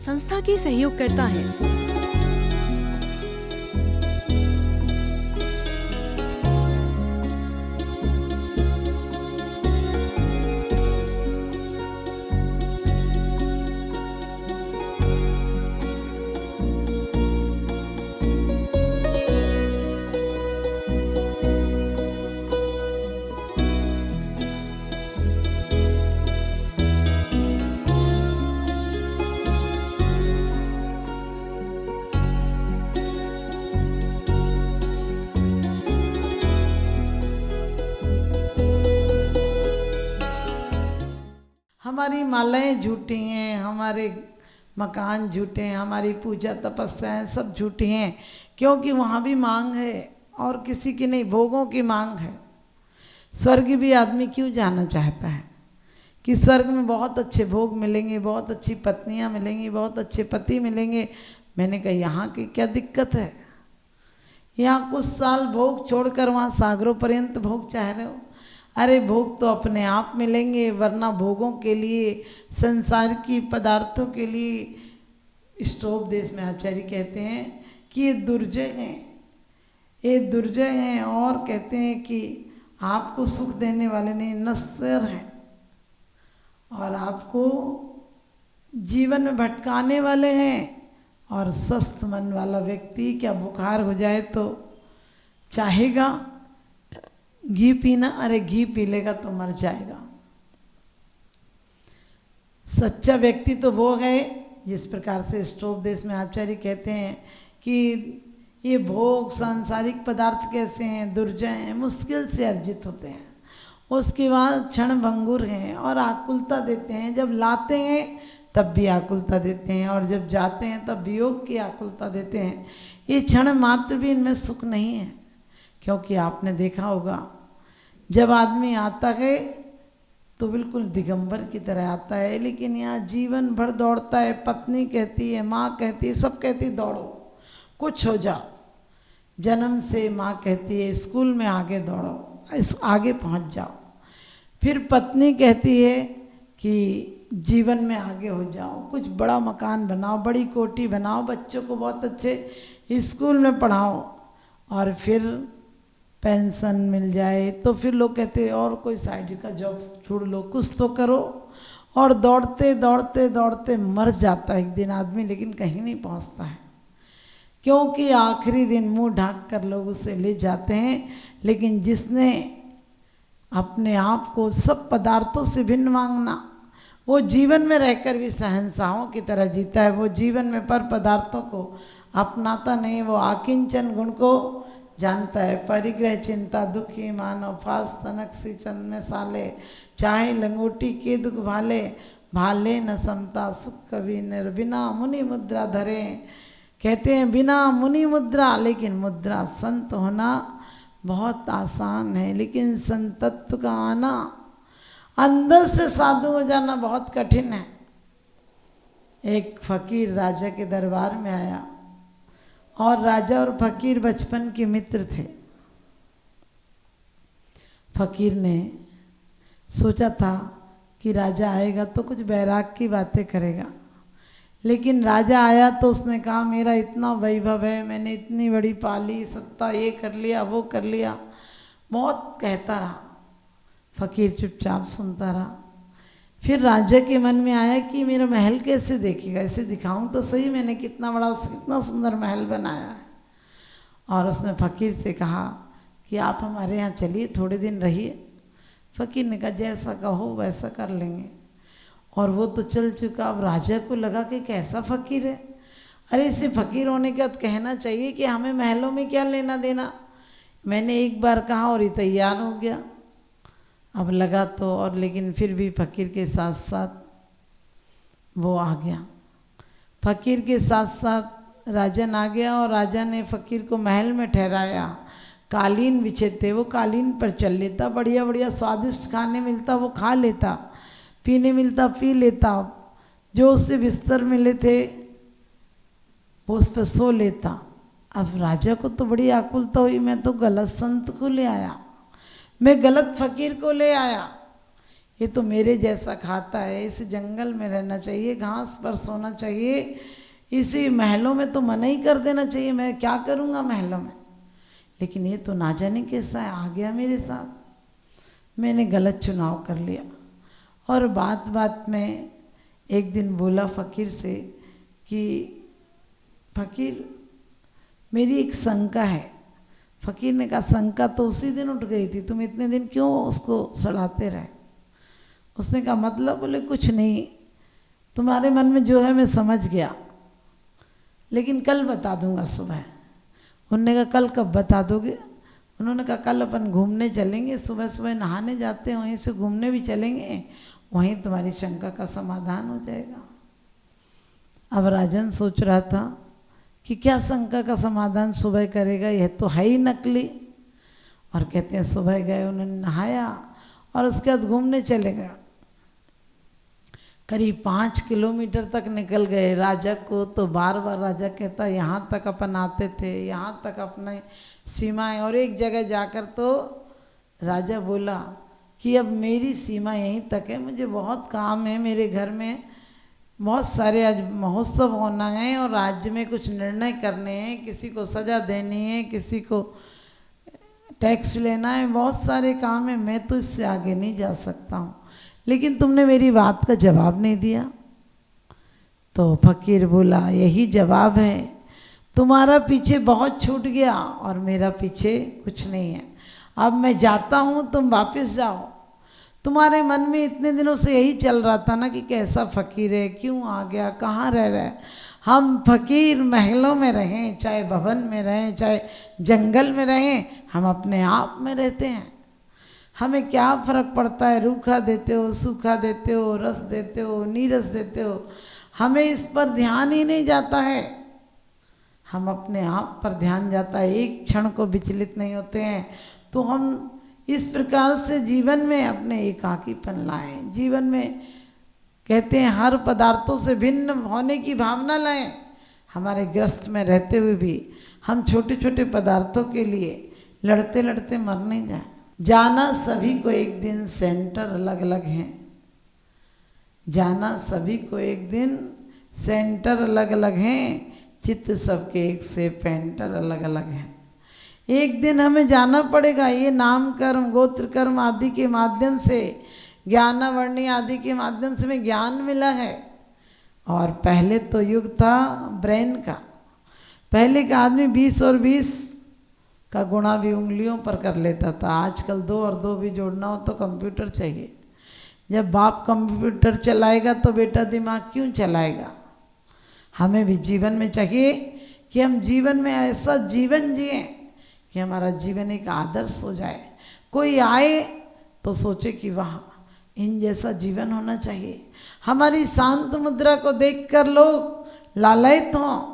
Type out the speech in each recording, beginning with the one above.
संस्था की सहयोग करता है। हमारी मालाएं झूठी हैं, हमारे मकान झूठे हैं, हमारी पूजा तपस्याएं सब झूठी हैं, क्योंकि वहाँ भी मांग है और किसी की नहीं, भोगों की मांग है। स्वर्ग भी आदमी क्यों जाना चाहता है कि स्वर्ग में बहुत अच्छे भोग मिलेंगे, बहुत अच्छी पत्नियाँ मिलेंगी, बहुत अच्छे पति मिलेंगे। मैंने कहा यहाँ की क्या दिक्कत है? यहाँ कुछ साल भोग छोड़कर वहाँ सागरों पर्यंत भोग चाह रहे हो। अरे भोग तो अपने आप मिलेंगे, वरना भोगों के लिए, संसार की पदार्थों के लिए स्टोप देश में आचार्य कहते हैं कि ये दुर्जय हैं, ये दुर्जय हैं, और कहते हैं कि आपको सुख देने वाले नहीं, नश्वर हैं, और आपको जीवन में भटकाने वाले हैं। और स्वस्थ मन वाला व्यक्ति क्या बुखार हो जाए तो चाहेगा घी पीना? अरे घी पी लेगा तो मर जाएगा। सच्चा व्यक्ति तो वो है, जिस प्रकार से स्टोपदेश में आचार्य कहते हैं कि ये भोग सांसारिक पदार्थ कैसे हैं, दुर्जय हैं, मुश्किल से अर्जित होते हैं, उसके बाद क्षण भंगुर हैं और आकुलता देते हैं। जब लाते हैं तब भी आकुलता देते हैं, और जब जाते हैं तब वियोग की आकुलता देते हैं। ये क्षण मात्र भी इनमें सुख नहीं है, क्योंकि आपने देखा होगा जब आदमी आता है तो बिल्कुल दिगंबर की तरह आता है, लेकिन यहाँ जीवन भर दौड़ता है। पत्नी कहती है, माँ कहती है, सब कहती दौड़ो, कुछ हो जाओ। जन्म से माँ कहती है स्कूल में आगे दौड़ो, इस आगे पहुँच जाओ। फिर पत्नी कहती है कि जीवन में आगे हो जाओ, कुछ बड़ा मकान बनाओ, बड़ी कोठी बनाओ, बच्चों को बहुत अच्छे स्कूल में पढ़ाओ, और फिर पेंशन मिल जाए तो फिर लोग कहते हैं और कोई साइड का जॉब छोड़ लो, कुछ तो करो। और दौड़ते दौड़ते दौड़ते मर जाता है एक दिन आदमी, लेकिन कहीं नहीं पहुंचता है, क्योंकि आखिरी दिन मुंह ढांक कर लोग उसे ले जाते हैं। लेकिन जिसने अपने आप को सब पदार्थों से भिन्न मांगना, वो जीवन में रहकर भी सहनशाहों की तरह जीता है। वो जीवन में पर पदार्थों को अपनाता नहीं, वो आकिंचन गुण को जानता है। परिग्रह चिंता दुखी मानव फास तनक सिंचन में साले, चाहे लंगोटी के दुख भाले, भाले न समता सुख कवि निर, बिना मुनि मुद्रा धरे। कहते हैं बिना मुनि मुद्रा, लेकिन मुद्रा संत होना बहुत आसान है, लेकिन संतत्व का आना, अंदर से साधु हो जाना बहुत कठिन है। एक फकीर राजा के दरबार में आया, और राजा और फकीर बचपन के मित्र थे। फकीर ने सोचा था कि राजा आएगा तो कुछ बैराग की बातें करेगा, लेकिन राजा आया तो उसने कहा मेरा इतना वैभव है, मैंने इतनी बड़ी पाली सत्ता, ये कर लिया वो कर लिया, बहुत कहता रहा। फकीर चुपचाप सुनता रहा। फिर राजा के मन में आया कि मेरा महल कैसे देखेगा, इसे दिखाऊं तो सही मैंने कितना बड़ा, कितना सुंदर महल बनाया है। और उसने फकीर से कहा कि आप हमारे यहाँ चलिए, थोड़े दिन रहिए। फकीर ने कहा जैसा कहो वैसा कर लेंगे। और वो तो चल चुका। अब राजा को लगा कि कैसा फकीर है, अरे इसे फकीर होने के बाद कहना चाहिए कि हमें महलों में क्या लेना देना, मैंने एक बार कहा और ये तैयार हो गया। अब लगा तो, और लेकिन फिर भी फकीर के साथ साथ वो आ गया। फकीर के साथ साथ राजन आ गया, और राजा ने फकीर को महल में ठहराया। कालीन बिछे थे, वो कालीन पर चल लेता, बढ़िया बढ़िया स्वादिष्ट खाने मिलता वो खा लेता, पीने मिलता पी लेता, जो उससे बिस्तर मिले थे वो उस पर सो लेता। अब राजा को तो बड़ी आकुलता हुई, मैं तो गलत संत को ले आया, मैं गलत फकीर को ले आया, ये तो मेरे जैसा खाता है, इस जंगल में रहना चाहिए, घास पर सोना चाहिए, इसी महलों में तो मना ही कर देना चाहिए, मैं क्या करूँगा महलों में। लेकिन ये तो ना जाने कैसा है, आ गया मेरे साथ, मैंने गलत चुनाव कर लिया। और बात बात में एक दिन बोला फ़कीर से कि फ़कीर मेरी एक शंका है। फ़कीर ने कहा शंका तो उसी दिन उठ गई थी, तुम इतने दिन क्यों उसको सड़ाते रहे। उसने कहा मतलब, बोले कुछ नहीं, तुम्हारे मन में जो है मैं समझ गया, लेकिन कल बता दूंगा सुबह। उन्होंने कहा कल कब बता दोगे। उन्होंने कहा कल अपन घूमने चलेंगे, सुबह सुबह नहाने जाते हैं, वहीं से घूमने भी चलेंगे, वहीं तुम्हारी शंका का समाधान हो जाएगा। अब राजन सोच रहा था कि क्या शंका का समाधान सुबह करेगा, यह तो है ही नकली। और कहते हैं सुबह गए, उन्होंने नहाया और उसके बाद घूमने चले गए। करीब 5 किलोमीटर तक निकल गए। राजा को तो बार बार राजा कहता यहाँ तक अपन आते थे, यहाँ तक अपने सीमाएं। और एक जगह जाकर तो राजा बोला कि अब मेरी सीमा यहीं तक है, मुझे बहुत काम है, मेरे घर में बहुत सारे आज महोत्सव होना है और राज्य में कुछ निर्णय करने हैं, किसी को सज़ा देनी है, किसी को टैक्स लेना है, बहुत सारे काम है, मैं तो इससे आगे नहीं जा सकता हूँ। लेकिन तुमने मेरी बात का जवाब नहीं दिया। तो फ़कीर बोला यही जवाब है, तुम्हारा पीछे बहुत छूट गया और मेरा पीछे कुछ नहीं है। अब मैं जाता हूँ, तुम वापस जाओ। तुम्हारे मन में इतने दिनों से यही चल रहा था ना कि कैसा फ़कीर है, क्यों आ गया, कहाँ रह रहा है। हम फ़कीर महलों में रहें, चाहे भवन में रहें, चाहे जंगल में रहें, हम अपने आप में रहते हैं। हमें क्या फ़र्क पड़ता है, रूखा देते हो, सूखा देते हो, रस देते हो, नीरस देते हो, हमें इस पर ध्यान ही नहीं जाता है। हम अपने आप पर ध्यान जाता है, एक क्षण को विचलित नहीं होते हैं। तो हम इस प्रकार से जीवन में अपने एकाकीपन लाएं, जीवन में कहते हैं हर पदार्थों से भिन्न होने की भावना लाएं। हमारे ग्रस्त में रहते हुए भी हम छोटे छोटे पदार्थों के लिए लड़ते लड़ते मर नहीं जाएं। जाना सभी को एक दिन, सेंटर अलग अलग हैं। जाना सभी को एक दिन, सेंटर अलग अलग हैं, चित्त सबके एक से पेंटर अलग अलग हैं। एक दिन हमें जाना पड़ेगा। ये नाम कर्म, गोत्र कर्म आदि के माध्यम से, ज्ञानावर्णी आदि के माध्यम से हमें ज्ञान मिला है। और पहले तो युग था ब्रेन का। पहले का आदमी 20 और 20 का गुणा भी उंगलियों पर कर लेता था। आजकल 2 और 2 भी जोड़ना हो तो कंप्यूटर चाहिए। जब बाप कंप्यूटर चलाएगा तो बेटा दिमाग क्यों चलाएगा। हमें भी जीवन में चाहिए कि हम जीवन में ऐसा जीवन जिए कि हमारा जीवन एक आदर्श हो जाए। कोई आए तो सोचे कि वाह, इन जैसा जीवन होना चाहिए। हमारी शांत मुद्रा को देखकर लोग लालयित हों।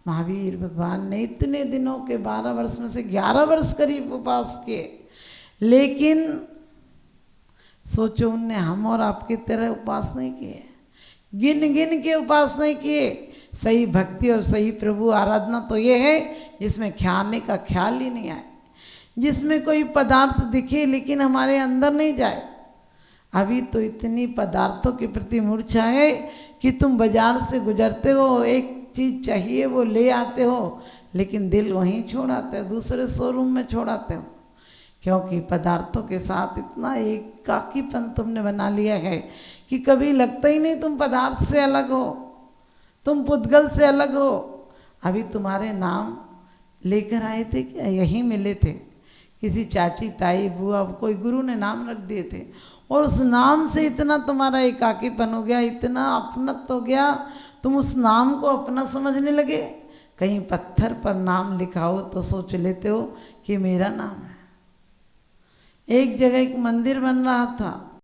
महावीर भगवान ने इतने दिनों के 12 वर्ष में से 11 वर्ष करीब उपवास किए, लेकिन सोचो उनने हम और आपकी तरह उपवास नहीं किए, गिन गिन के उपवास नहीं किए। सही भक्ति और सही प्रभु आराधना तो ये है जिसमें खाने का ख्याल ही नहीं आए, जिसमें कोई पदार्थ दिखे लेकिन हमारे अंदर नहीं जाए। अभी तो इतनी पदार्थों के प्रति मूर्छा है कि तुम बाजार से गुजरते हो, एक चीज़ चाहिए वो ले आते हो, लेकिन दिल वहीं छोड़ आते हो, दूसरे शोरूम में छोड़ आते हो। क्योंकि पदार्थों के साथ इतना एकाकीपन तुमने बना लिया है कि कभी लगता ही नहीं तुम पदार्थ से अलग हो, तुम पुद्गल से अलग हो। अभी तुम्हारे नाम लेकर आए थे क्या, यहीं मिले थे, किसी चाची ताई बुआ कोई गुरु ने नाम रख दिए थे, और उस नाम से इतना तुम्हारा एकाकीपन हो गया, इतना अपनत्व हो गया, तुम उस नाम को अपना समझने लगे। कहीं पत्थर पर नाम लिखा हो तो सोच लेते हो कि मेरा नाम है। एक जगह एक मंदिर बन रहा था,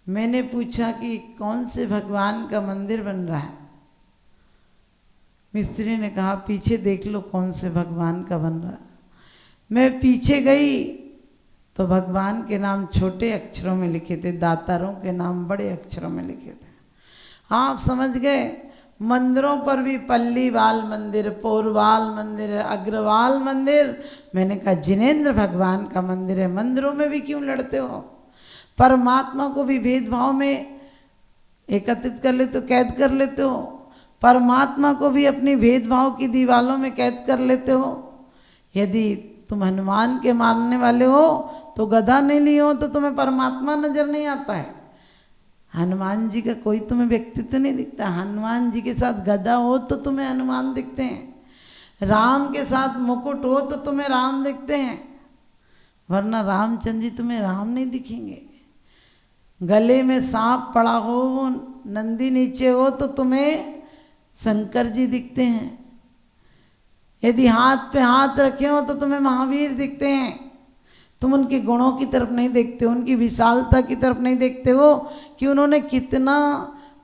मैंने पूछा कि कौन से भगवान का मंदिर बन रहा है। मिस्त्री ने कहा पीछे देख लो कौन से भगवान का बन रहा है। मैं पीछे गई तो भगवान के नाम छोटे अक्षरों में लिखे थे, दातारों के नाम बड़े अक्षरों में लिखे थे। आप समझ गए। मंदिरों पर भी पल्लीवाल मंदिर, पोरवाल मंदिर, अग्रवाल मंदिर। मैंने कहा जिनेंद्र भगवान का मंदिर है, मंदिरों में भी क्यों लड़ते हो। परमात्मा को भी भेदभाव में एकत्रित कर लेते हो, कैद कर लेते हो। परमात्मा को भी अपनी भेदभाव की दीवालों में कैद कर लेते हो। यदि तुम हनुमान के मानने वाले हो तो गदा नहीं लिए हो तो तुम्हें परमात्मा नजर नहीं आता है। हनुमान जी का कोई तुम्हें व्यक्तित्व नहीं दिखता। हनुमान जी के साथ गदा हो तो तुम्हें हनुमान दिखते हैं। राम के साथ मुकुट हो तो तुम्हें राम दिखते हैं, वरना रामचंद्र जी तुम्हें राम नहीं दिखेंगे। गले में सांप पड़ा हो, नंदी नीचे हो तो तुम्हें शंकर जी दिखते हैं। यदि हाथ पे हाथ रखे हो तो तुम्हें महावीर दिखते हैं। तुम उनके गुणों की तरफ नहीं देखते हो, उनकी विशालता की तरफ नहीं देखते हो कि उन्होंने कितना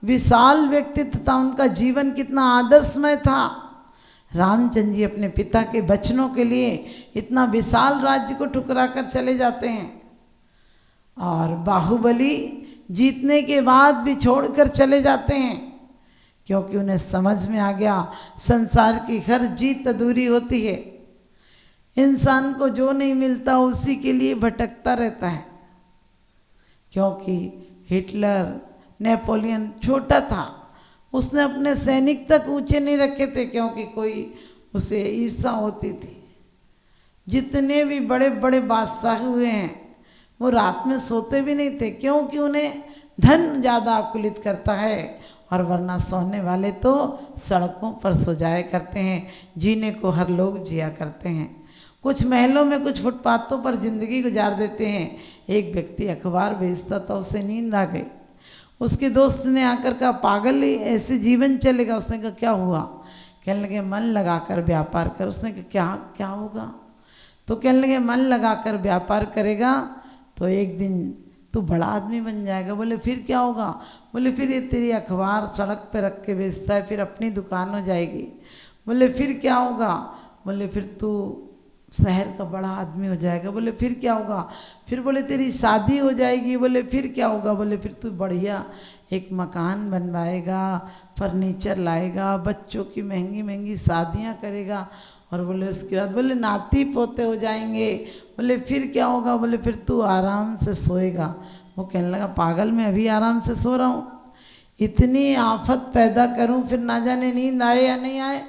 विशाल व्यक्तित्व था, उनका जीवन कितना आदर्शमय था। रामचंद्र जी अपने पिता के वचनों के लिए इतना विशाल राज्य को ठुकरा कर चले जाते हैं, और बाहुबली जीतने के बाद भी छोड़कर चले जाते हैं, क्योंकि उन्हें समझ में आ गया संसार की हर जीत अधूरी होती है। इंसान को जो नहीं मिलता उसी के लिए भटकता रहता है। क्योंकि हिटलर, नेपोलियन छोटा था, उसने अपने सैनिक तक ऊंचे नहीं रखे थे, क्योंकि कोई उसे ईर्ष्या होती थी। जितने भी बड़े बड़े बादशाह हुए हैं वो रात में सोते भी नहीं थे, क्योंकि उन्हें धन ज़्यादा आकुलित करता है, और वरना सोने वाले तो सड़कों पर सो जाया करते हैं। जीने को हर लोग जिया करते हैं। कुछ महलों में, कुछ फुटपाथों पर ज़िंदगी गुजार देते हैं। एक व्यक्ति अखबार बेचता था, उसे नींद आ गई। उसके दोस्त ने आकर कहा, पागल ही ऐसे जीवन चलेगा? उसने कहा क्या हुआ? कहने लगे मन लगाकर व्यापार कर। उसने कहा क्या क्या होगा? तो कहने लगे मन लगाकर व्यापार करेगा तो एक दिन तू बड़ा आदमी बन जाएगा। बोले फिर क्या होगा? बोले फिर ये तेरी अखबार सड़क पे रख के बेचता है, फिर अपनी दुकान हो जाएगी। बोले फिर क्या होगा? बोले फिर तू शहर का बड़ा आदमी हो जाएगा। बोले फिर क्या होगा? फिर बोले तेरी शादी हो जाएगी। बोले फिर क्या होगा? बोले फिर तू बढ़िया एक मकान बनवाएगा, फर्नीचर लाएगा, बच्चों की महंगी महंगी शादियां करेगा, और बोले उसके बाद बोले नाती पोते हो जाएंगे। बोले फिर क्या होगा? बोले फिर तू आराम से सोएगा। वो कहने लगा पागल, मैं अभी आराम से सो रहा हूँ, इतनी आफत पैदा करूँ फिर ना जाने नींद आए या नहीं आए।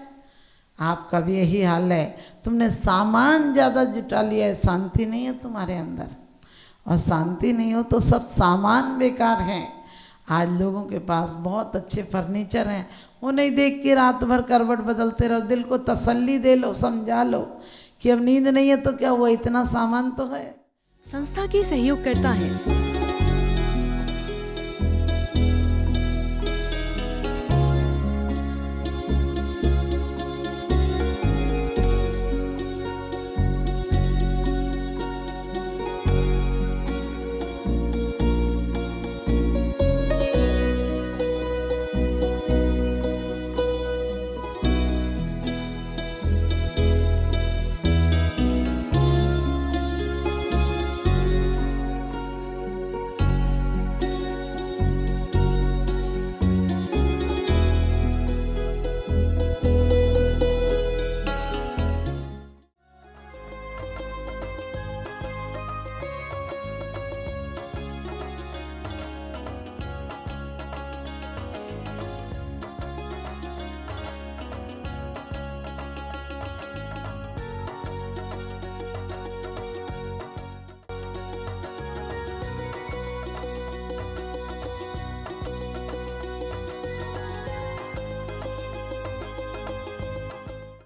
आपका भी यही हाल है, तुमने सामान ज़्यादा जुटा लिया है, शांति नहीं है तुम्हारे अंदर, और शांति नहीं हो तो सब सामान बेकार हैं। आज लोगों के पास बहुत अच्छे फर्नीचर हैं, उन्हें देख के रात भर करवट बदलते रहो। दिल को तसल्ली दे लो, समझा लो कि अब नींद नहीं है तो क्या हुआ, इतना सामान तो है। संस्था की सहयोग करता है